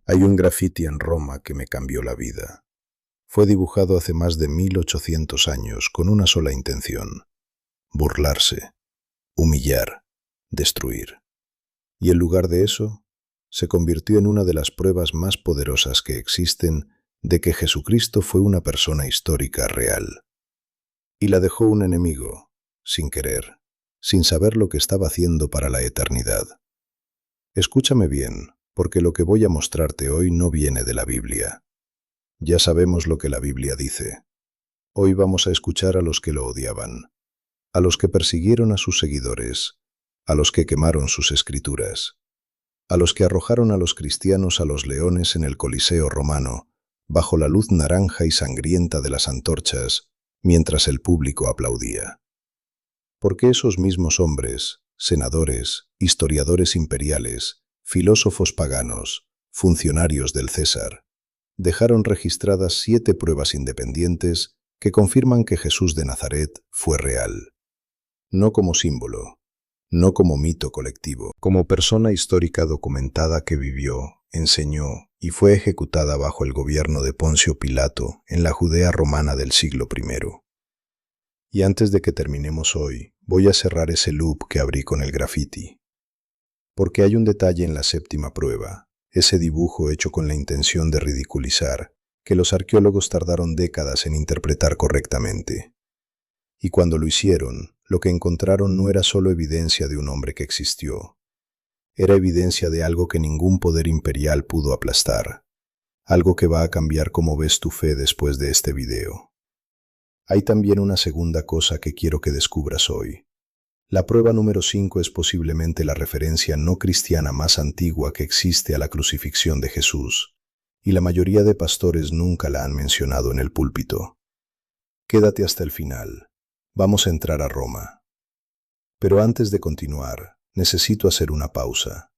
Hay un grafiti en Roma que me cambió la vida. Fue dibujado hace más de 1800 años con una sola intención: burlarse, humillar, destruir. Y en lugar de eso, se convirtió en una de las pruebas más poderosas que existen de que Jesucristo fue una persona histórica real. Y la dejó un enemigo, sin querer, sin saber lo que estaba haciendo para la eternidad. Escúchame bien, porque lo que voy a mostrarte hoy no viene de la Biblia. Ya sabemos lo que la Biblia dice. Hoy vamos a escuchar a los que lo odiaban, a los que persiguieron a sus seguidores, a los que quemaron sus escrituras, a los que arrojaron a los cristianos a los leones en el Coliseo romano, bajo la luz naranja y sangrienta de las antorchas, mientras el público aplaudía. Porque esos mismos hombres, senadores, historiadores imperiales, filósofos paganos, funcionarios del César, dejaron registradas 7 pruebas independientes que confirman que Jesús de Nazaret fue real. No como símbolo, no como mito colectivo, como persona histórica documentada que vivió, enseñó y fue ejecutada bajo el gobierno de Poncio Pilato en la Judea romana del siglo I. Y antes de que terminemos hoy, voy a cerrar ese loop que abrí con el grafiti. Porque hay un detalle en la 7ª prueba, ese dibujo hecho con la intención de ridiculizar, que los arqueólogos tardaron décadas en interpretar correctamente. Y cuando lo hicieron, lo que encontraron no era solo evidencia de un hombre que existió. Era evidencia de algo que ningún poder imperial pudo aplastar. Algo que va a cambiar cómo ves tu fe después de este video. Hay también una segunda cosa que quiero que descubras hoy. La prueba número 5 es posiblemente la referencia no cristiana más antigua que existe a la crucifixión de Jesús, y la mayoría de pastores nunca la han mencionado en el púlpito. Quédate hasta el final. Vamos a entrar a Roma. Pero antes de continuar, necesito hacer una pausa.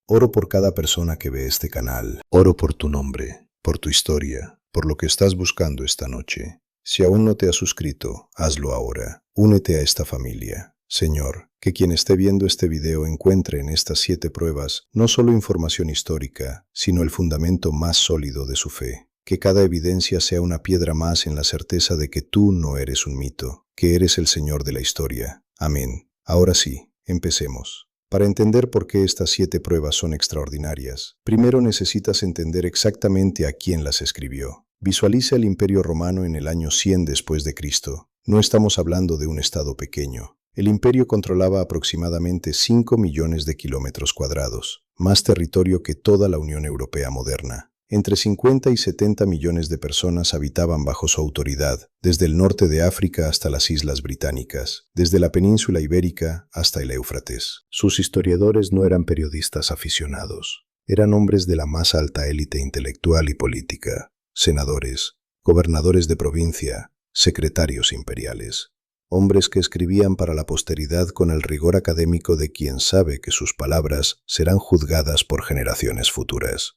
Oro por cada persona que ve este canal. Oro por tu nombre, por tu historia, por lo que estás buscando esta noche. Si aún no te has suscrito, hazlo ahora. Únete a esta familia. Señor, que quien esté viendo este video encuentre en estas 7 pruebas no solo información histórica, sino el fundamento más sólido de su fe. Que cada evidencia sea una piedra más en la certeza de que tú no eres un mito, que eres el Señor de la historia. Amén. Ahora sí, empecemos. Para entender por qué estas 7 pruebas son extraordinarias, primero necesitas entender exactamente a quién las escribió. Visualiza el Imperio Romano en el año 100 después de Cristo. No estamos hablando de un estado pequeño. El imperio controlaba aproximadamente 5 millones de kilómetros cuadrados, más territorio que toda la Unión Europea moderna. Entre 50 y 70 millones de personas habitaban bajo su autoridad, desde el norte de África hasta las Islas Británicas, desde la península ibérica hasta el Éufrates. Sus historiadores no eran periodistas aficionados, eran hombres de la más alta élite intelectual y política, senadores, gobernadores de provincia, secretarios imperiales. Hombres que escribían para la posteridad con el rigor académico de quien sabe que sus palabras serán juzgadas por generaciones futuras.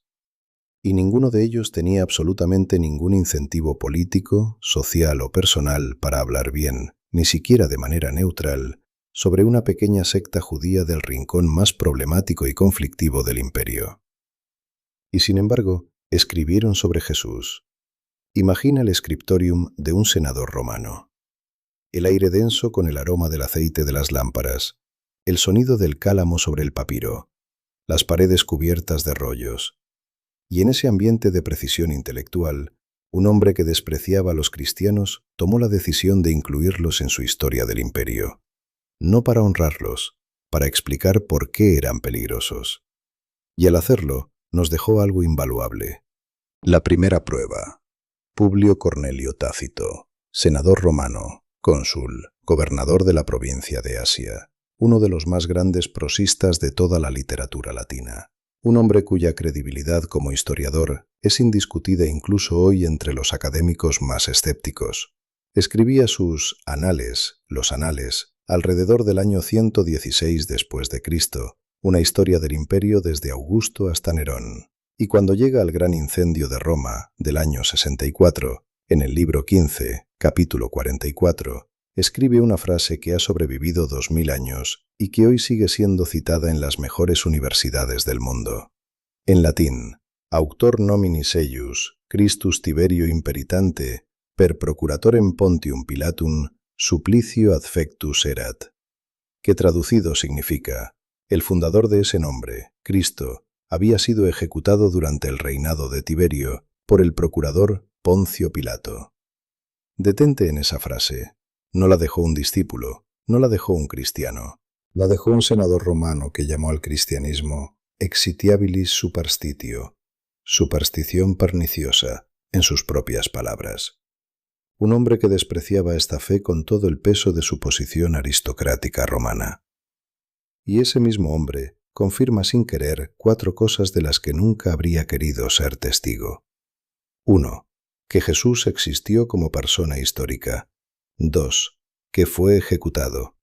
Y ninguno de ellos tenía absolutamente ningún incentivo político, social o personal para hablar bien, ni siquiera de manera neutral, sobre una pequeña secta judía del rincón más problemático y conflictivo del imperio. Y sin embargo, escribieron sobre Jesús. Imagina el scriptorium de un senador romano. El aire denso con el aroma del aceite de las lámparas, el sonido del cálamo sobre el papiro, las paredes cubiertas de rollos. Y en ese ambiente de precisión intelectual, un hombre que despreciaba a los cristianos tomó la decisión de incluirlos en su historia del imperio. No para honrarlos, para explicar por qué eran peligrosos. Y al hacerlo, nos dejó algo invaluable. La primera prueba. Publio Cornelio Tácito, senador romano, cónsul, gobernador de la provincia de Asia, uno de los más grandes prosistas de toda la literatura latina. Un hombre cuya credibilidad como historiador es indiscutida incluso hoy entre los académicos más escépticos. Escribía sus Anales, los Anales, alrededor del año 116 después de Cristo, una historia del imperio desde Augusto hasta Nerón. Y cuando llega al gran incendio de Roma del año 64, en el libro 15, capítulo 44, escribe una frase que ha sobrevivido 2000 años y que hoy sigue siendo citada en las mejores universidades del mundo. En latín, auctor nominis eius, Christus Tiberio imperitante, per procuratorem Pontium Pilatum, supplicio adfectus erat, que traducido significa, el fundador de ese nombre, Cristo, había sido ejecutado durante el reinado de Tiberio por el procurador Poncio Pilato. Detente en esa frase. No la dejó un discípulo, no la dejó un cristiano. La dejó un senador romano que llamó al cristianismo exitiabilis superstitio, superstición perniciosa, en sus propias palabras. Un hombre que despreciaba esta fe con todo el peso de su posición aristocrática romana. Y ese mismo hombre confirma sin querer 4 cosas de las que nunca habría querido ser testigo. 1. Que Jesús existió como persona histórica. 2. Que fue ejecutado.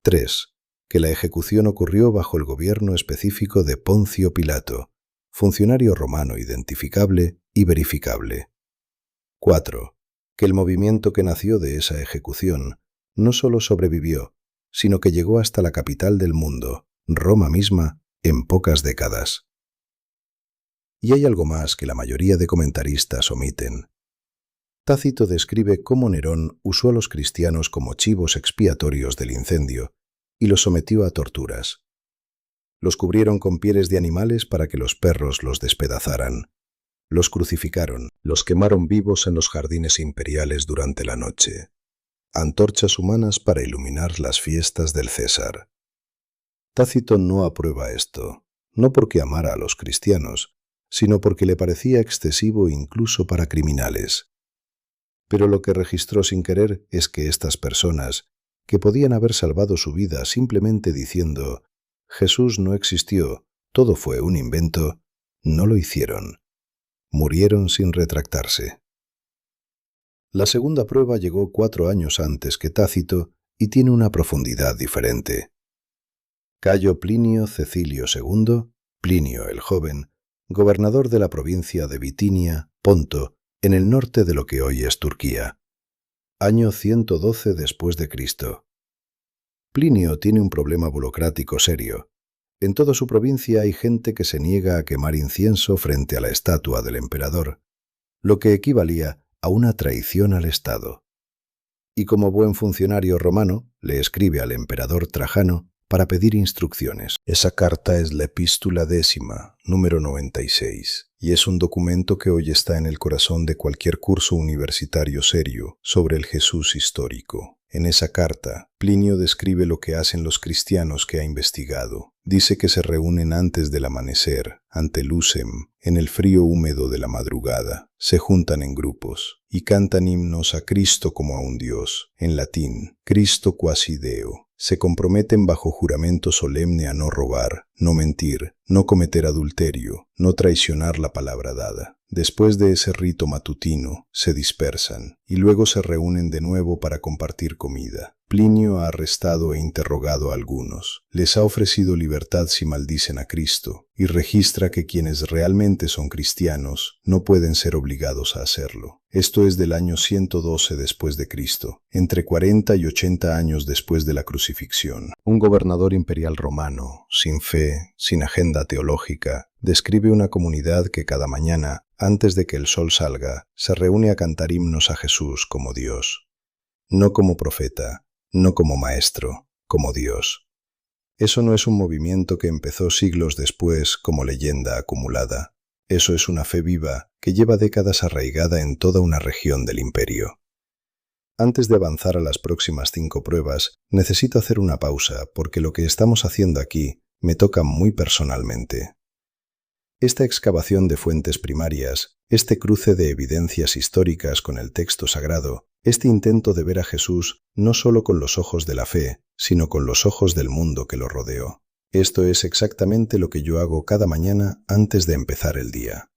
3. Que la ejecución ocurrió bajo el gobierno específico de Poncio Pilato, funcionario romano identificable y verificable. 4. Que el movimiento que nació de esa ejecución no solo sobrevivió, sino que llegó hasta la capital del mundo, Roma misma, en pocas décadas. Y hay algo más que la mayoría de comentaristas omiten. Tácito describe cómo Nerón usó a los cristianos como chivos expiatorios del incendio y los sometió a torturas. Los cubrieron con pieles de animales para que los perros los despedazaran. Los crucificaron, los quemaron vivos en los jardines imperiales durante la noche. Antorchas humanas para iluminar las fiestas del César. Tácito no aprueba esto, no porque amara a los cristianos, sino porque le parecía excesivo incluso para criminales. Pero lo que registró sin querer es que estas personas, que podían haber salvado su vida simplemente diciendo «Jesús no existió, todo fue un invento», no lo hicieron. Murieron sin retractarse. La segunda prueba llegó 4 años antes que Tácito y tiene una profundidad diferente. Cayo Plinio Cecilio II, Plinio el Joven, gobernador de la provincia de Bitinia, Ponto, en el norte de lo que hoy es Turquía. Año 112 después de Cristo. Plinio tiene un problema burocrático serio. En toda su provincia hay gente que se niega a quemar incienso frente a la estatua del emperador, lo que equivalía a una traición al Estado. Y como buen funcionario romano, le escribe al emperador Trajano para pedir instrucciones. Esa carta es la epístola 10ª, número 96, y es un documento que hoy está en el corazón de cualquier curso universitario serio sobre el Jesús histórico. En esa carta, Plinio describe lo que hacen los cristianos que ha investigado. Dice que se reúnen antes del amanecer, ante Lucem, en el frío húmedo de la madrugada. Se juntan en grupos y cantan himnos a Cristo como a un Dios, en latín, Cristo quasi Deo. Se comprometen bajo juramento solemne a no robar, no mentir, no cometer adulterio, no traicionar la palabra dada. Después de ese rito matutino, se dispersan y luego se reúnen de nuevo para compartir comida. Plinio ha arrestado e interrogado a algunos, les ha ofrecido libertad si maldicen a Cristo, y registra que quienes realmente son cristianos no pueden ser obligados a hacerlo. Esto es del año 112 después de Cristo, entre 40 y 80 años después de la crucifixión. Un gobernador imperial romano, sin fe, sin agenda teológica, describe una comunidad que cada mañana, antes de que el sol salga, se reúne a cantar himnos a Jesús como Dios. No como profeta, no como maestro, como Dios. Eso no es un movimiento que empezó siglos después como leyenda acumulada. Eso es una fe viva que lleva décadas arraigada en toda una región del imperio. Antes de avanzar a las próximas 5 pruebas, necesito hacer una pausa porque lo que estamos haciendo aquí me toca muy personalmente. Esta excavación de fuentes primarias, este cruce de evidencias históricas con el texto sagrado, este intento de ver a Jesús no solo con los ojos de la fe, sino con los ojos del mundo que lo rodeó. Esto es exactamente lo que yo hago cada mañana antes de empezar el día.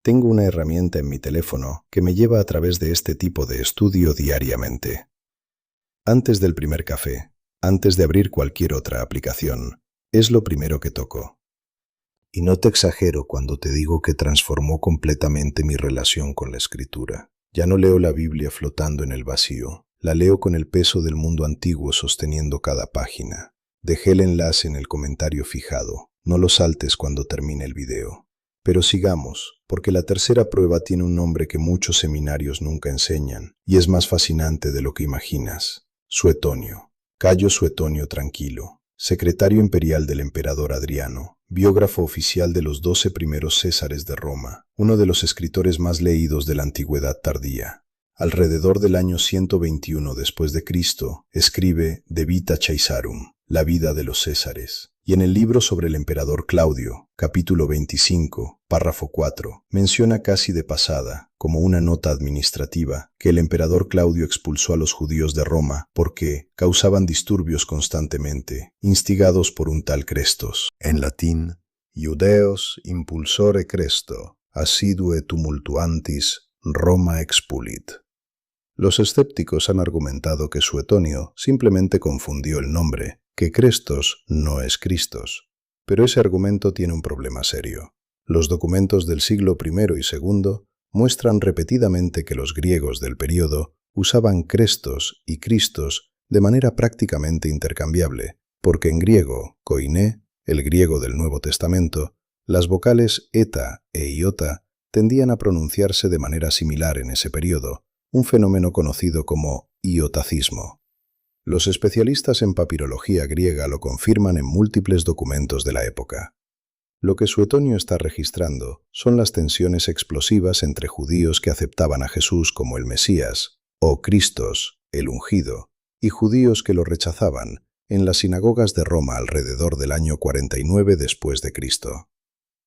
Tengo una herramienta en mi teléfono que me lleva a través de este tipo de estudio diariamente. Antes del primer café, antes de abrir cualquier otra aplicación, es lo primero que toco. Y no te exagero cuando te digo que transformó completamente mi relación con la Escritura. Ya no leo la Biblia flotando en el vacío, la leo con el peso del mundo antiguo sosteniendo cada página. Dejé el enlace en el comentario fijado, no lo saltes cuando termine el video. Pero sigamos, porque la tercera prueba tiene un nombre que muchos seminarios nunca enseñan, y es más fascinante de lo que imaginas. Suetonio. Cayo Suetonio Tranquilo, secretario imperial del emperador Adriano, biógrafo oficial de los 12 primeros Césares de Roma, uno de los escritores más leídos de la antigüedad tardía. Alrededor del año 121 después de Cristo, escribe De Vita Caesarum, la vida de los Césares. Y en el libro sobre el emperador Claudio, capítulo 25, párrafo 4, menciona casi de pasada, como una nota administrativa, que el emperador Claudio expulsó a los judíos de Roma porque causaban disturbios constantemente, instigados por un tal Crestos. En latín, Iudeos impulsore Cresto, assidue tumultuantis Roma expulit. Los escépticos han argumentado que Suetonio simplemente confundió el nombre, que Crestos no es Cristos. Pero ese argumento tiene un problema serio. Los documentos del siglo I y II muestran repetidamente que los griegos del período usaban Crestos y Cristos de manera prácticamente intercambiable, porque en griego, koiné, el griego del Nuevo Testamento, las vocales eta e iota tendían a pronunciarse de manera similar en ese período, un fenómeno conocido como iotacismo. Los especialistas en papirología griega lo confirman en múltiples documentos de la época. Lo que Suetonio está registrando son las tensiones explosivas entre judíos que aceptaban a Jesús como el Mesías, o Cristos, el ungido, y judíos que lo rechazaban en las sinagogas de Roma alrededor del año 49 después de Cristo.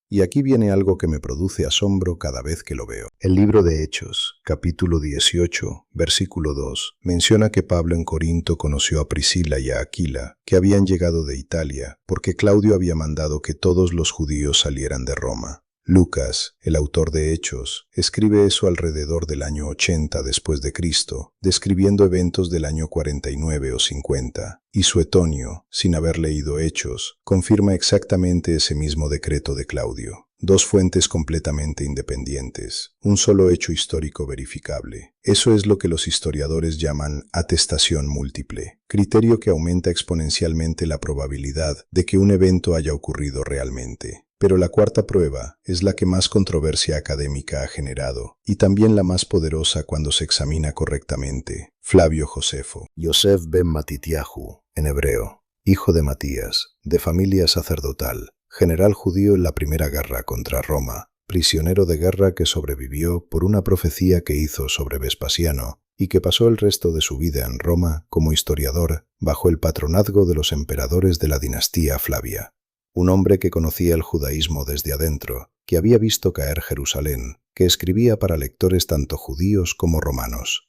Y aquí viene algo que me produce asombro cada vez que lo veo. El libro de Hechos, capítulo 18, versículo 2, menciona que Pablo en Corinto conoció a Priscila y a Aquila, que habían llegado de Italia, porque Claudio había mandado que todos los judíos salieran de Roma. Lucas, el autor de Hechos, escribe eso alrededor del año 80 después de Cristo, describiendo eventos del año 49 o 50, y Suetonio, sin haber leído Hechos, confirma exactamente ese mismo decreto de Claudio. Dos fuentes completamente independientes, un solo hecho histórico verificable. Eso es lo que los historiadores llaman atestación múltiple, criterio que aumenta exponencialmente la probabilidad de que un evento haya ocurrido realmente. Pero la cuarta prueba es la que más controversia académica ha generado, y también la más poderosa cuando se examina correctamente. Flavio Josefo. Yosef ben Matitiahu, en hebreo, hijo de Matías, de familia sacerdotal, general judío en la primera guerra contra Roma, prisionero de guerra que sobrevivió por una profecía que hizo sobre Vespasiano y que pasó el resto de su vida en Roma como historiador bajo el patronazgo de los emperadores de la dinastía Flavia. Un hombre que conocía el judaísmo desde adentro, que había visto caer Jerusalén, que escribía para lectores tanto judíos como romanos.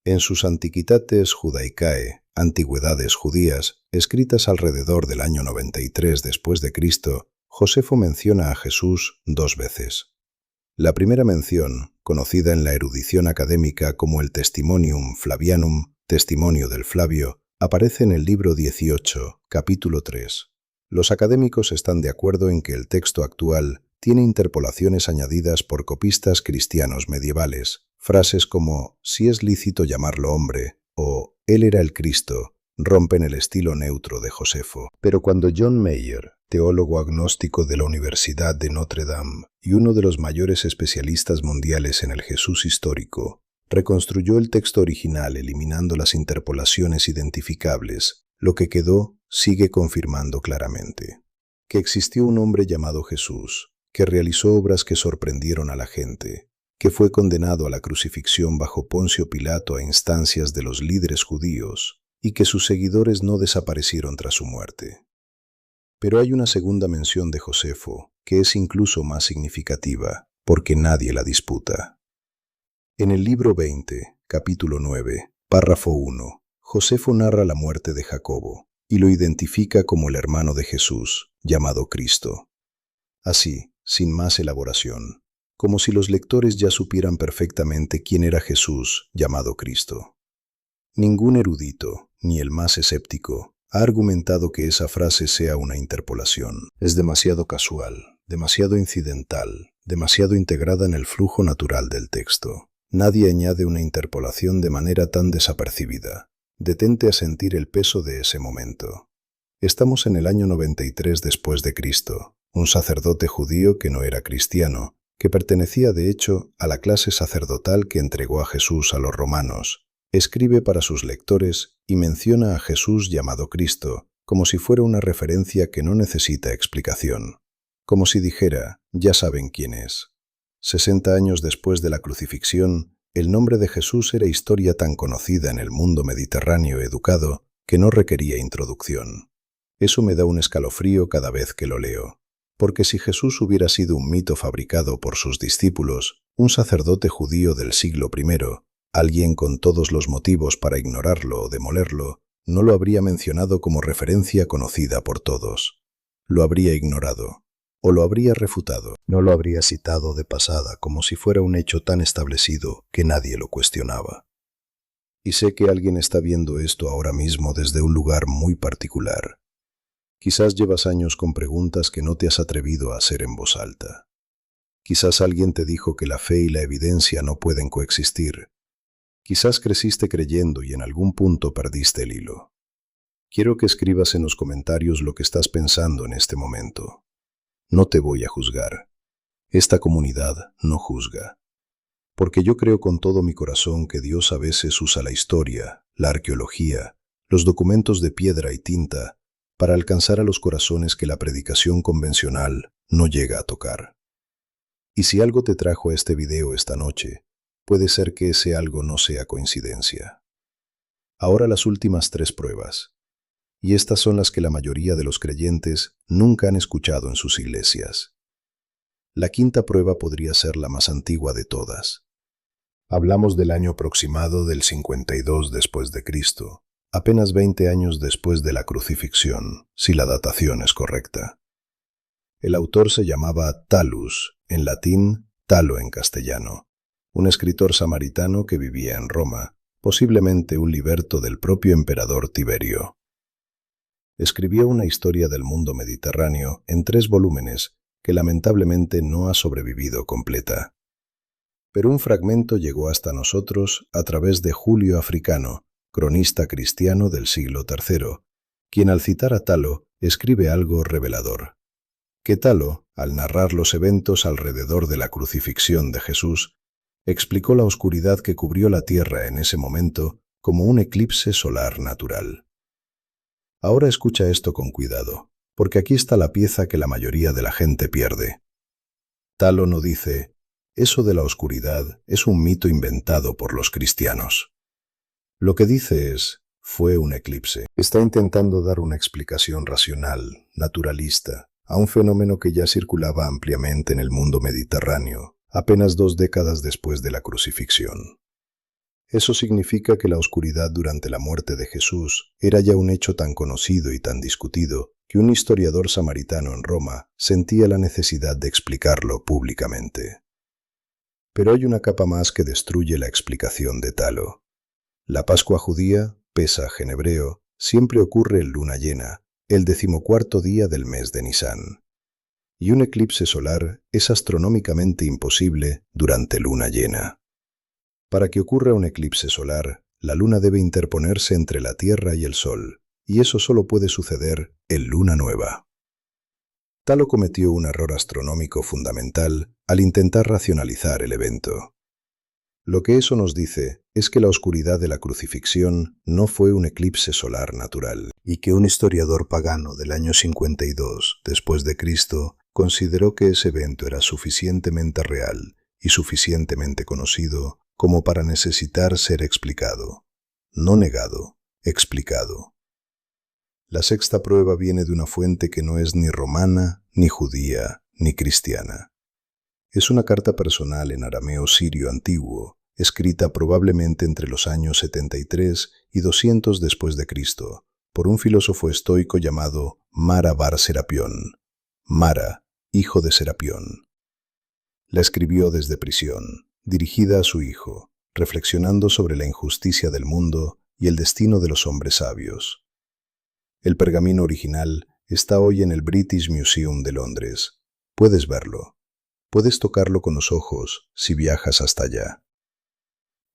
En sus Antiquitates Judaicae, Antigüedades judías, escritas alrededor del año 93 después de Cristo, Josefo menciona a Jesús 2 veces. La primera mención, conocida en la erudición académica como el Testimonium Flavianum, testimonio del Flavio, aparece en el libro 18, capítulo 3. Los académicos están de acuerdo en que el texto actual tiene interpolaciones añadidas por copistas cristianos medievales. Frases como «si es lícito llamarlo hombre» o «él era el Cristo» rompen el estilo neutro de Josefo. Pero cuando John Mayer, teólogo agnóstico de la Universidad de Notre Dame y uno de los mayores especialistas mundiales en el Jesús histórico, reconstruyó el texto original eliminando las interpolaciones identificables, lo que quedó sigue confirmando claramente que existió un hombre llamado Jesús, que realizó obras que sorprendieron a la gente, que fue condenado a la crucifixión bajo Poncio Pilato a instancias de los líderes judíos y que sus seguidores no desaparecieron tras su muerte. Pero hay una segunda mención de Josefo que es incluso más significativa, porque nadie la disputa. En el libro 20, capítulo 9, párrafo 1, Josefo narra la muerte de Jacobo y lo identifica como el hermano de Jesús, llamado Cristo. Así, sin más elaboración, como si los lectores ya supieran perfectamente quién era Jesús, llamado Cristo. Ningún erudito, ni el más escéptico, ha argumentado que esa frase sea una interpolación. Es demasiado casual, demasiado incidental, demasiado integrada en el flujo natural del texto. Nadie añade una interpolación de manera tan desapercibida. Detente a sentir el peso de ese momento. Estamos en el año 93 después de Cristo, un sacerdote judío que no era cristiano, que pertenecía de hecho a la clase sacerdotal que entregó a Jesús a los romanos, escribe para sus lectores y menciona a Jesús llamado Cristo como si fuera una referencia que no necesita explicación, como si dijera, ya saben quién es. 60 años después de la crucifixión, el nombre de Jesús era historia tan conocida en el mundo mediterráneo educado que no requería introducción. Eso me da un escalofrío cada vez que lo leo, porque si Jesús hubiera sido un mito fabricado por sus discípulos, un sacerdote judío del siglo I, alguien con todos los motivos para ignorarlo o demolerlo, no lo habría mencionado como referencia conocida por todos. Lo habría ignorado, o lo habría refutado. No lo habría citado de pasada como si fuera un hecho tan establecido que nadie lo cuestionaba. Y sé que alguien está viendo esto ahora mismo desde un lugar muy particular. Quizás llevas años con preguntas que no te has atrevido a hacer en voz alta. Quizás alguien te dijo que la fe y la evidencia no pueden coexistir. Quizás creciste creyendo y en algún punto perdiste el hilo. Quiero que escribas en los comentarios lo que estás pensando en este momento. No te voy a juzgar. Esta comunidad no juzga. Porque yo creo con todo mi corazón que Dios a veces usa la historia, la arqueología, los documentos de piedra y tinta para alcanzar a los corazones que la predicación convencional no llega a tocar. Y si algo te trajo a este video esta noche, puede ser que ese algo no sea coincidencia. Ahora las últimas 3 pruebas. Y estas son las que la mayoría de los creyentes nunca han escuchado en sus iglesias. La 5ª prueba podría ser la más antigua de todas. Hablamos del año aproximado del 52 después de Cristo, apenas 20 años después de la crucifixión, si la datación es correcta. El autor se llamaba Talus, en latín, Talo en castellano, un escritor samaritano que vivía en Roma, posiblemente un liberto del propio emperador Tiberio. Escribió una historia del mundo mediterráneo en 3 volúmenes que lamentablemente no ha sobrevivido completa. Pero un fragmento llegó hasta nosotros a través de Julio Africano, cronista cristiano del siglo III, quien al citar a Talo escribe algo revelador. Que Talo, al narrar los eventos alrededor de la crucifixión de Jesús, explicó la oscuridad que cubrió la tierra en ese momento como un eclipse solar natural. Ahora escucha esto con cuidado, porque aquí está la pieza que la mayoría de la gente pierde. Talo no dice, eso de la oscuridad es un mito inventado por los cristianos. Lo que dice es, fue un eclipse. Está intentando dar una explicación racional, naturalista, a un fenómeno que ya circulaba ampliamente en el mundo mediterráneo, apenas 2 décadas después de la crucifixión. Eso significa que la oscuridad durante la muerte de Jesús era ya un hecho tan conocido y tan discutido que un historiador samaritano en Roma sentía la necesidad de explicarlo públicamente. Pero hay una capa más que destruye la explicación de Talo. La Pascua judía, Pesaj en hebreo, siempre ocurre en luna llena, el 14º día del mes de Nisán. Y un eclipse solar es astronómicamente imposible durante luna llena. Para que ocurra un eclipse solar, la luna debe interponerse entre la Tierra y el Sol, y eso solo puede suceder en luna nueva. Talo cometió un error astronómico fundamental al intentar racionalizar el evento. Lo que eso nos dice es que la oscuridad de la crucifixión no fue un eclipse solar natural, y que un historiador pagano del año 52 después de Cristo consideró que ese evento era suficientemente real y suficientemente conocido como para necesitar ser explicado. No negado, explicado. La 6ª prueba viene de una fuente que no es ni romana, ni judía, ni cristiana. Es una carta personal en arameo sirio antiguo, escrita probablemente entre los años 73 y 200 después de Cristo, por un filósofo estoico llamado Mara bar Serapión. Mara, hijo de Serapión. La escribió desde prisión, dirigida a su hijo, reflexionando sobre la injusticia del mundo y el destino de los hombres sabios. El pergamino original está hoy en el British Museum de Londres. Puedes verlo. Puedes tocarlo con los ojos si viajas hasta allá.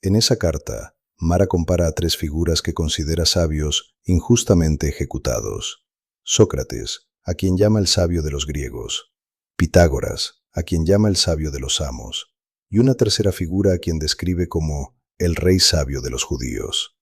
En esa carta, Mara compara a 3 figuras que considera sabios injustamente ejecutados. Sócrates, a quien llama el sabio de los griegos, Pitágoras, a quien llama el sabio de los amos, y una tercera figura a quien describe como el rey sabio de los judíos.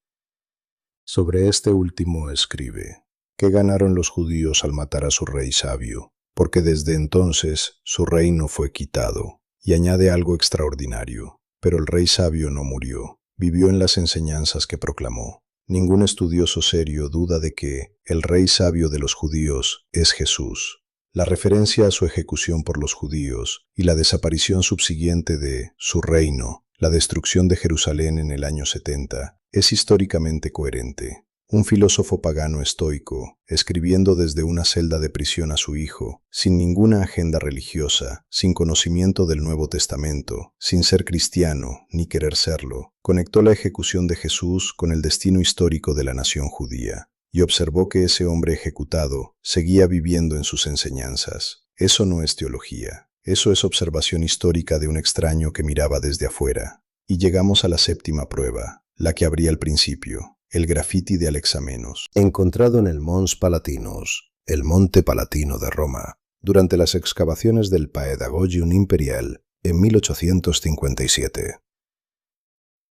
Sobre este último escribe: ¿qué ganaron los judíos al matar a su rey sabio? Porque desde entonces su reino fue quitado. Y añade algo extraordinario: pero el rey sabio no murió, vivió en las enseñanzas que proclamó. Ningún estudioso serio duda de que el rey sabio de los judíos es Jesús. La referencia a su ejecución por los judíos y la desaparición subsiguiente de su reino, la destrucción de Jerusalén en el año 70, es históricamente coherente. Un filósofo pagano estoico, escribiendo desde una celda de prisión a su hijo, sin ninguna agenda religiosa, sin conocimiento del Nuevo Testamento, sin ser cristiano ni querer serlo, conectó la ejecución de Jesús con el destino histórico de la nación judía, y observó que ese hombre ejecutado seguía viviendo en sus enseñanzas. Eso no es teología, eso es observación histórica de un extraño que miraba desde afuera. Y llegamos a la séptima prueba, la que abría el principio. El grafiti de Alexamenos, encontrado en el Mons Palatinos, el Monte Palatino de Roma, durante las excavaciones del Paedagogium Imperial en 1857.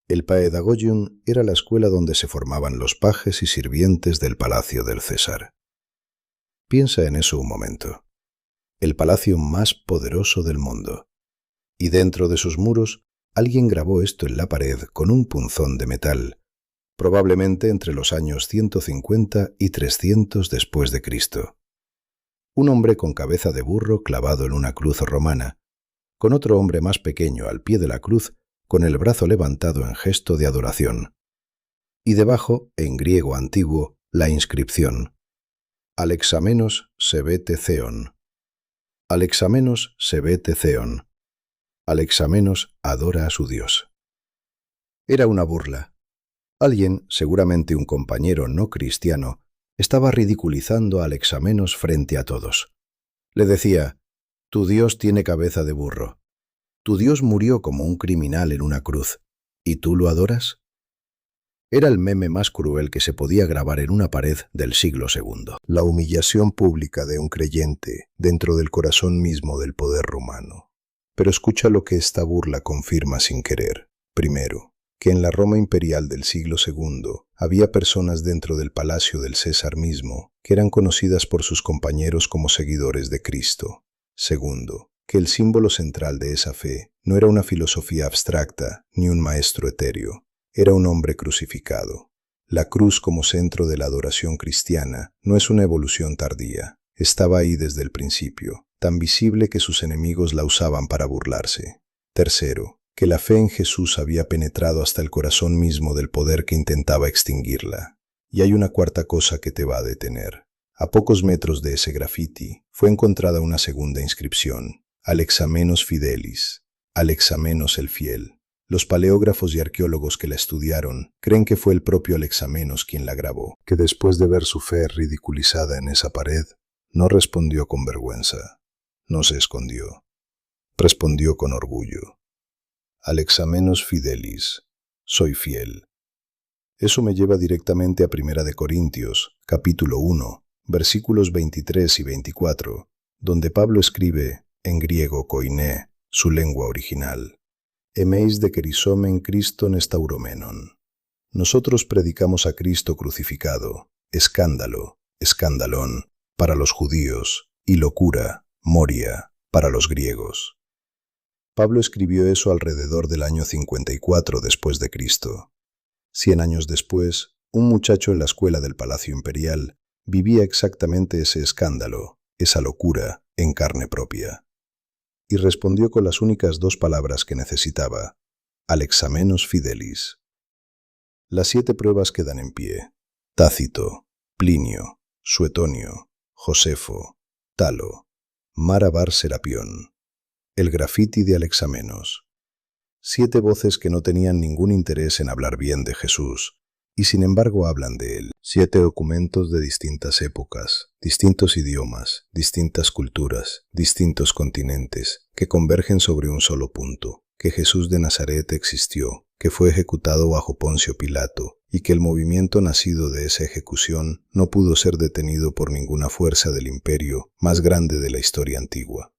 El Paedagogium era la escuela donde se formaban los pajes y sirvientes del palacio del César. Piensa en eso un momento. El palacio más poderoso del mundo. Y dentro de sus muros, alguien grabó esto en la pared con un punzón de metal, probablemente entre los años 150 y 300 después de Cristo. Un hombre con cabeza de burro clavado en una cruz romana, con otro hombre más pequeño al pie de la cruz, con el brazo levantado en gesto de adoración. Y debajo, en griego antiguo, la inscripción: Alexamenos sebete theon. Alexamenos sebete theon. Alexamenos adora a su Dios. Era una burla. Alguien, seguramente un compañero no cristiano, estaba ridiculizando a Alexamenos frente a todos. Le decía: tu Dios tiene cabeza de burro. Tu Dios murió como un criminal en una cruz. ¿Y tú lo adoras? Era el meme más cruel que se podía grabar en una pared del siglo II. La humillación pública de un creyente dentro del corazón mismo del poder romano. Pero escucha lo que esta burla confirma sin querer. Primero, que en la Roma imperial del siglo II había personas dentro del palacio del César mismo que eran conocidas por sus compañeros como seguidores de Cristo. Segundo, que el símbolo central de esa fe no era una filosofía abstracta ni un maestro etéreo, era un hombre crucificado. La cruz como centro de la adoración cristiana no es una evolución tardía, estaba ahí desde el principio, tan visible que sus enemigos la usaban para burlarse. Tercero, que la fe en Jesús había penetrado hasta el corazón mismo del poder que intentaba extinguirla. Y hay una cuarta cosa que te va a detener. A pocos metros de ese grafiti fue encontrada una segunda inscripción: Alexamenos Fidelis, Alexamenos el fiel. Los paleógrafos y arqueólogos que la estudiaron creen que fue el propio Alexamenos quien la grabó, que después de ver su fe ridiculizada en esa pared, no respondió con vergüenza, no se escondió, respondió con orgullo: Alexamenos Fidelis, soy fiel. Eso me lleva directamente a 1 Corintios, capítulo 1, versículos 23 y 24, donde Pablo escribe, en griego koiné, su lengua original: Emeis de kerisomen Christon estauromenon. Nosotros predicamos a Cristo crucificado, escándalo, escandalón, para los judíos, y locura, moria, para los griegos. Pablo escribió eso alrededor del año 54 después de Cristo. 100 años después, un muchacho en la escuela del Palacio Imperial vivía exactamente ese escándalo, esa locura, en carne propia. Y respondió con las únicas dos palabras que necesitaba: Alexamenos Fidelis. Las 7 pruebas quedan en pie. Tácito, Plinio, Suetonio, Josefo, Talo, Mara bar Serapión. El grafiti de Alexamenos. 7 voces que no tenían ningún interés en hablar bien de Jesús, y sin embargo hablan de él. 7 documentos de distintas épocas, distintos idiomas, distintas culturas, distintos continentes, que convergen sobre un solo punto: que Jesús de Nazaret existió, que fue ejecutado bajo Poncio Pilato, y que el movimiento nacido de esa ejecución no pudo ser detenido por ninguna fuerza del imperio más grande de la historia antigua.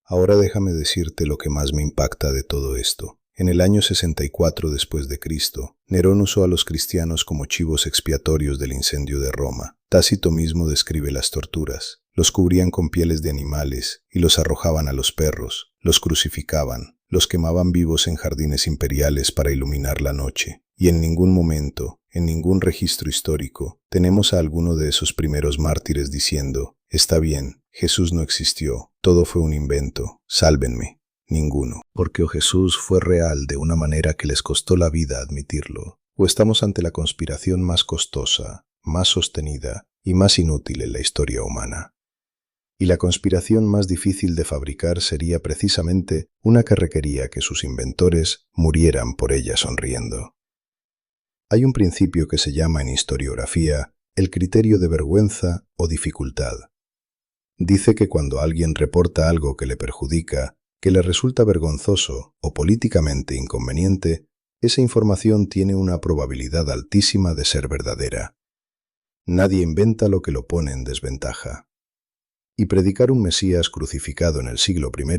Ahora déjame decirte lo que más me impacta de todo esto. En el año 64 después de Cristo, Nerón usó a los cristianos como chivos expiatorios del incendio de Roma. Tácito mismo describe las torturas. Los cubrían con pieles de animales y los arrojaban a los perros, los crucificaban, los quemaban vivos en jardines imperiales para iluminar la noche. Y en ningún momento, en ningún registro histórico, tenemos a alguno de esos primeros mártires diciendo: «Está bien, Jesús no existió, todo fue un invento, sálvenme». Ninguno, porque o Jesús fue real de una manera que les costó la vida admitirlo, o estamos ante la conspiración más costosa, más sostenida y más inútil en la historia humana. Y la conspiración más difícil de fabricar sería precisamente una que requería que sus inventores murieran por ella sonriendo. Hay un principio que se llama en historiografía el criterio de vergüenza o dificultad. Dice que cuando alguien reporta algo que le perjudica, que le resulta vergonzoso o políticamente inconveniente, esa información tiene una probabilidad altísima de ser verdadera. Nadie inventa lo que lo pone en desventaja. Y predicar un Mesías crucificado en el siglo I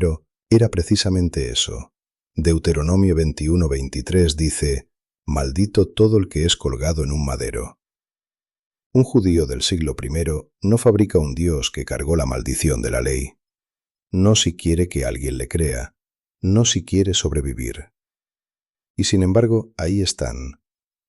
era precisamente eso. Deuteronomio 21:23 dice: «Maldito todo el que es colgado en un madero». Un judío del siglo I no fabrica un Dios que cargó la maldición de la ley. No si quiere que alguien le crea, no si quiere sobrevivir. Y sin embargo, ahí están,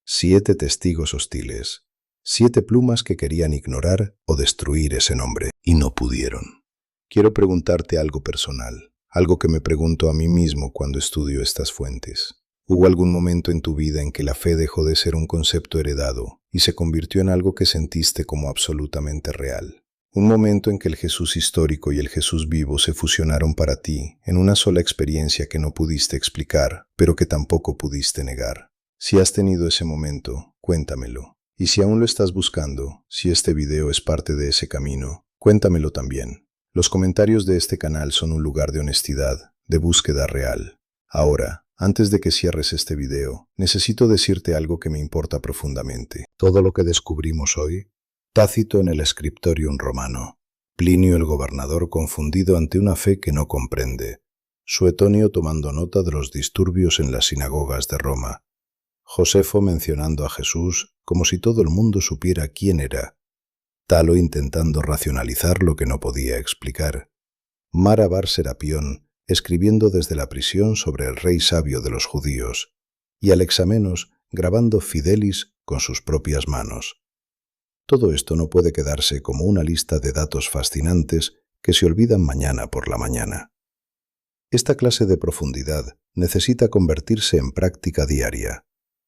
7 testigos hostiles, 7 plumas que querían ignorar o destruir ese nombre, y no pudieron. Quiero preguntarte algo personal, algo que me pregunto a mí mismo cuando estudio estas fuentes. ¿Hubo algún momento en tu vida en que la fe dejó de ser un concepto heredado y se convirtió en algo que sentiste como absolutamente real? Un momento en que el Jesús histórico y el Jesús vivo se fusionaron para ti en una sola experiencia que no pudiste explicar, pero que tampoco pudiste negar. Si has tenido ese momento, cuéntamelo. Y si aún lo estás buscando, si este video es parte de ese camino, cuéntamelo también. Los comentarios de este canal son un lugar de honestidad, de búsqueda real. Ahora, antes de que cierres este video, necesito decirte algo que me importa profundamente. Todo lo que descubrimos hoy, Tácito en el Scriptorium romano, Plinio el gobernador confundido ante una fe que no comprende, Suetonio tomando nota de los disturbios en las sinagogas de Roma, Josefo mencionando a Jesús como si todo el mundo supiera quién era, Talo intentando racionalizar lo que no podía explicar, Mara bar Serapión escribiendo desde la prisión sobre el rey sabio de los judíos, y Alexamenos grabando Fidelis con sus propias manos. Todo esto no puede quedarse como una lista de datos fascinantes que se olvidan mañana por la mañana. Esta clase de profundidad necesita convertirse en práctica diaria,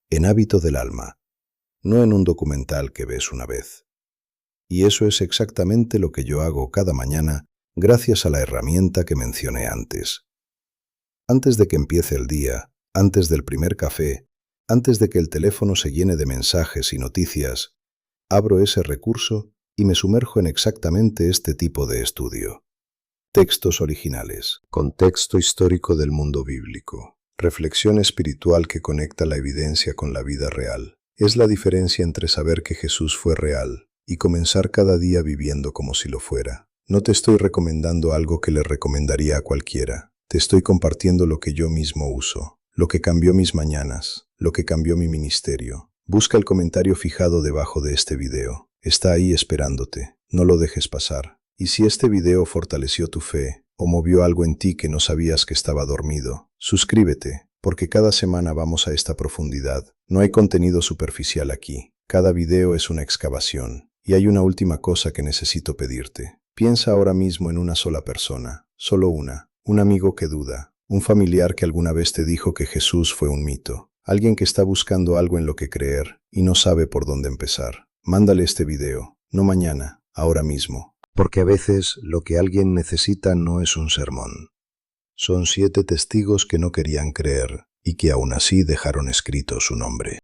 en hábito del alma, no en un documental que ves una vez. Y eso es exactamente lo que yo hago cada mañana gracias a la herramienta que mencioné antes. Antes de que empiece el día, antes del primer café, antes de que el teléfono se llene de mensajes y noticias, abro ese recurso y me sumerjo en exactamente este tipo de estudio. Textos originales, contexto histórico del mundo bíblico, reflexión espiritual que conecta la evidencia con la vida real. Es la diferencia entre saber que Jesús fue real y comenzar cada día viviendo como si lo fuera. No te estoy recomendando algo que le recomendaría a cualquiera. Te estoy compartiendo lo que yo mismo uso, lo que cambió mis mañanas, lo que cambió mi ministerio. Busca el comentario fijado debajo de este video. Está ahí esperándote. No lo dejes pasar. Y si este video fortaleció tu fe o movió algo en ti que no sabías que estaba dormido, suscríbete, porque cada semana vamos a esta profundidad. No hay contenido superficial aquí. Cada video es una excavación. Y hay una última cosa que necesito pedirte. Piensa ahora mismo en una sola persona, solo una. Un amigo que duda, un familiar que alguna vez te dijo que Jesús fue un mito. Alguien que está buscando algo en lo que creer y no sabe por dónde empezar. Mándale este video, no mañana, ahora mismo. Porque a veces lo que alguien necesita no es un sermón. Son 7 testigos que no querían creer y que aún así dejaron escrito su nombre.